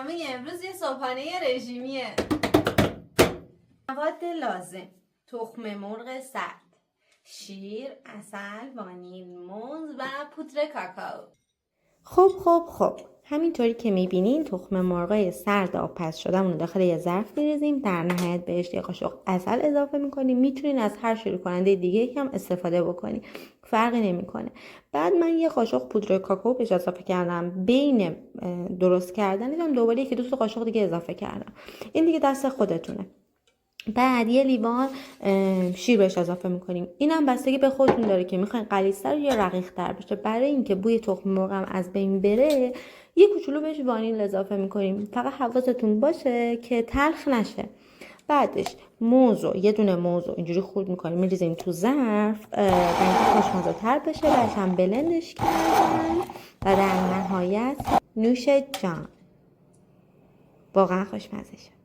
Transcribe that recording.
برنامه امروز یه صبحانه رژیمیه. مواد لازم: تخم مرغ سرد، شیر، عسل، وانیل، موز و پودر کاکائو. خب همینطوری که میبینین تخم مرغای سرد آبپز شدهمون رو داخل یه ظرف میریزیم. در نهایت بهش یه قاشق عسل اضافه میکنیم. میتونین از هر شیر کننده دیگه هم استفاده بکنین، فرقی نمیکنه. بعد من یه قاشق پودر کاکائو بهش اضافه کردم. بین درست کردنم دوباره 1-2 قاشق دیگه اضافه کردم. این دیگه دست خودتونه. بعد یه لیوان شیر بهش اضافه میکنیم. اینم بستگی به خودتون داره که میخواین غلیظ‌تر یا رقیق‌تر بشه. برای اینکه بوی تخم مرغم از بین بره یه کوچولو بهش وانیل اضافه میکنیم. فقط حواستون باشه که تلخ نشه. بعدش یه دونه موز رو اینجوری خورد میکنیم، میریزیم تو ظرف تا اینکه خوشمزه تر بشه. بعدش هم بلندش کردن و در نهایت نوش جان. واقعا خوشمزه شد.